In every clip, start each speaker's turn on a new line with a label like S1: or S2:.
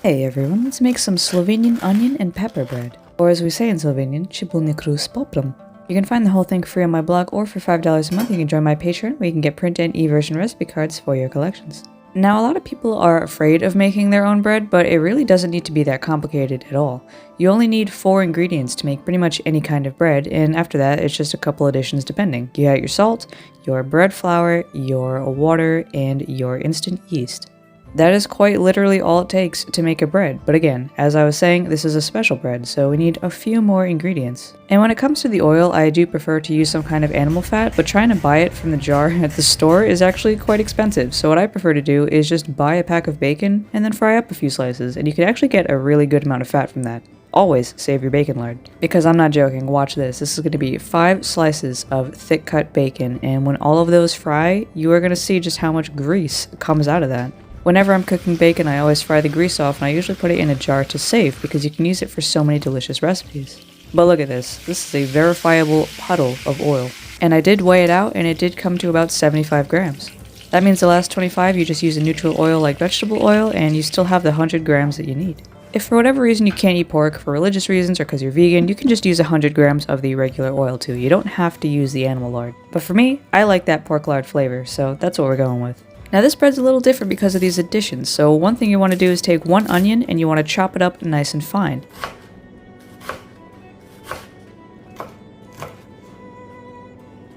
S1: Hey everyone, let's make some Slovenian onion and pepper bread, or as we say in Slovenian, čebulni kruh s poprom. You can find the whole thing free on my blog, or for $5 a month you can join my Patreon where you can get print and e-version recipe cards for your collections. Now, a lot of people are afraid of making their own bread, but it really doesn't need to be that complicated at all. You only need 4 ingredients to make pretty much any kind of bread, and after that it's just a couple additions depending. You got your salt, your bread flour, your water, and your instant yeast. That is quite literally all it takes to make a bread, but again, as I was saying, this is a special bread, so we need a few more ingredients. And when it comes to the oil, I do prefer to use some kind of animal fat, but trying to buy it from the jar at the store is actually quite expensive, so what I prefer to do is just buy a pack of bacon and then fry up a few slices, and you can actually get a really good amount of fat from that. Always save your bacon lard. Because I'm not joking, watch this. This is going to be 5 slices of thick cut bacon, and when all of those fry, you are going to see just how much grease comes out of that. Whenever I'm cooking bacon, I always fry the grease off, and I usually put it in a jar to save because you can use it for so many delicious recipes. But look at this. This is a verifiable puddle of oil. And I did weigh it out, and it did come to about 75 grams. That means the last 25 you just use a neutral oil like vegetable oil, and you still have the 100 grams that you need. If for whatever reason you can't eat pork for religious reasons or because you're vegan, you can just use 100 grams of the regular oil too. You don't have to use the animal lard. But for me, I like that pork lard flavor, so that's what we're going with. Now this bread's a little different because of these additions, so one thing you want to do is take 1 onion and you want to chop it up nice and fine.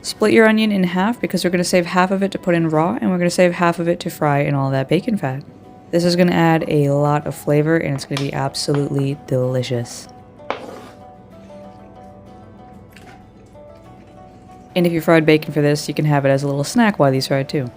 S1: Split your onion in half because we're going to save half of it to put in raw and we're going to save half of it to fry in all that bacon fat. This is going to add a lot of flavor and it's going to be absolutely delicious. And if you fried bacon for this, you can have it as a little snack while these fry too.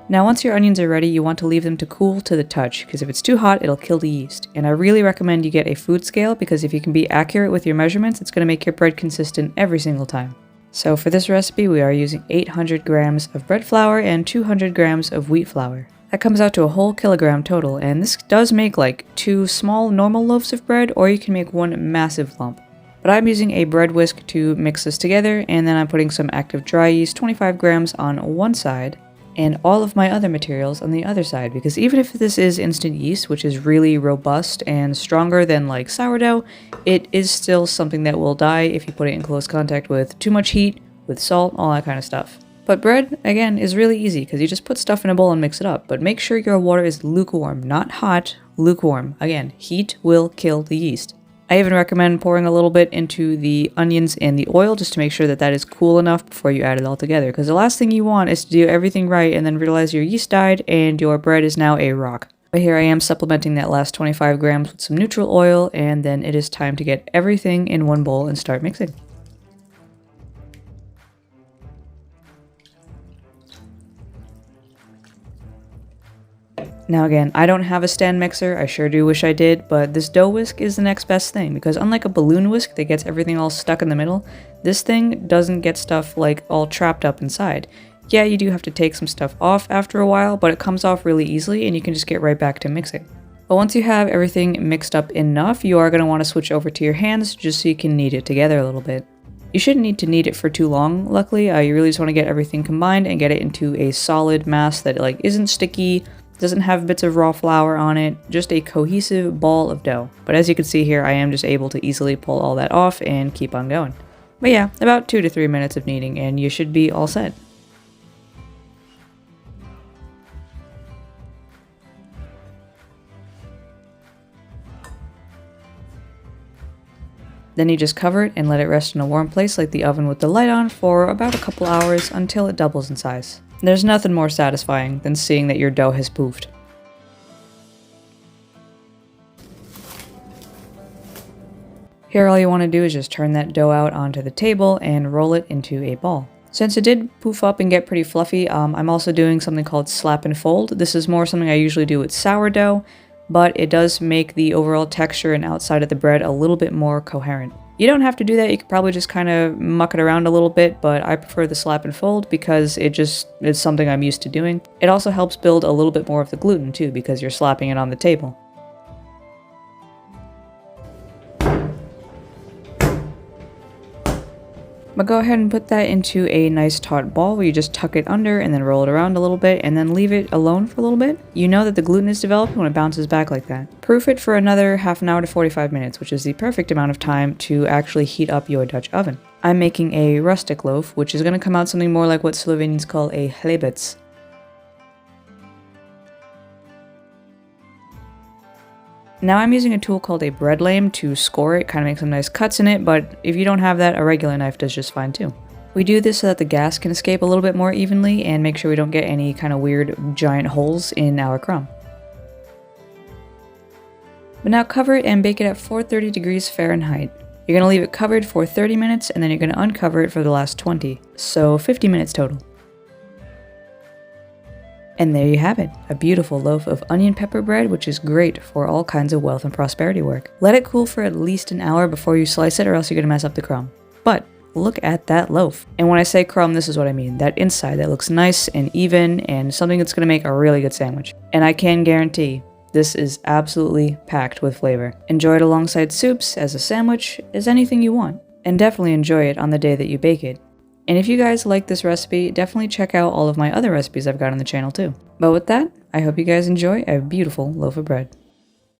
S1: Now once your onions are ready, you want to leave them to cool to the touch, because if it's too hot, it'll kill the yeast. And I really recommend you get a food scale, because if you can be accurate with your measurements, it's going to make your bread consistent every single time. So for this recipe, we are using 800 grams of bread flour and 200 grams of wheat flour. That comes out to a whole kilogram total, and this does make like 2 small normal loaves of bread, or you can make 1 massive lump. But I'm using a bread whisk to mix this together, and then I'm putting some active dry yeast, 25 grams on one side, and all of my other materials on the other side, because even if this is instant yeast, which is really robust and stronger than like sourdough, it is still something that will die if you put it in close contact with too much heat, with salt, all that kind of stuff. But bread, again, is really easy because you just put stuff in a bowl and mix it up, but make sure your water is lukewarm, not hot, lukewarm. Again, heat will kill the yeast. I even recommend pouring a little bit into the onions and the oil just to make sure that that is cool enough before you add it all together. Because the last thing you want is to do everything right and then realize your yeast died and your bread is now a rock. But here I am supplementing that last 25 grams with some neutral oil, and then it is time to get everything in one bowl and start mixing. Now again, I don't have a stand mixer, I sure do wish I did, but this dough whisk is the next best thing, because unlike a balloon whisk that gets everything all stuck in the middle, this thing doesn't get stuff like all trapped up inside. Yeah, you do have to take some stuff off after a while, but it comes off really easily and you can just get right back to mixing. But once you have everything mixed up enough, you are going to want to switch over to your hands just so you can knead it together a little bit. You shouldn't need to knead it for too long, luckily. You really just want to get everything combined and get it into a solid mass that like isn't sticky, doesn't have bits of raw flour on it, just a cohesive ball of dough. But as you can see here, I am just able to easily pull all that off and keep on going. But yeah, about 2 to 3 minutes of kneading and you should be all set. Then you just cover it and let it rest in a warm place like the oven with the light on for about a couple hours until it doubles in size. There's nothing more satisfying than seeing that your dough has poofed. Here all you want to do is just turn that dough out onto the table and roll it into a ball. Since it did poof up and get pretty fluffy, I'm also doing something called slap and fold. This is more something I usually do with sourdough, but it does make the overall texture and outside of the bread a little bit more coherent. You don't have to do that, you could probably just kind of muck it around a little bit, but I prefer the slap and fold because it's something I'm used to doing. It also helps build a little bit more of the gluten too, because you're slapping it on the table. But go ahead and put that into a nice taut ball where you just tuck it under and then roll it around a little bit and then leave it alone for a little bit. You know that the gluten is developed when it bounces back like that. Proof it for another half an hour to 45 minutes, which is the perfect amount of time to actually heat up your Dutch oven. I'm making a rustic loaf, which is going to come out something more like what Slovenians call a hlebets. Now I'm using a tool called a bread lame to score it, kind of make some nice cuts in it, but if you don't have that, a regular knife does just fine too. We do this so that the gas can escape a little bit more evenly and make sure we don't get any kind of weird giant holes in our crumb. But now cover it and bake it at 430 degrees Fahrenheit. You're going to leave it covered for 30 minutes and then you're going to uncover it for the last 20, so 50 minutes total. And there you have it, a beautiful loaf of onion pepper bread, which is great for all kinds of wealth and prosperity work. Let it cool for at least an hour before you slice it or else you're gonna mess up the crumb. But look at that loaf. And when I say crumb, this is what I mean. That inside that looks nice and even and something that's gonna make a really good sandwich. And I can guarantee this is absolutely packed with flavor. Enjoy it alongside soups, as a sandwich, as anything you want. And definitely enjoy it on the day that you bake it. And if you guys like this recipe, definitely check out all of my other recipes I've got on the channel too. But with that, I hope you guys enjoy a beautiful loaf of bread.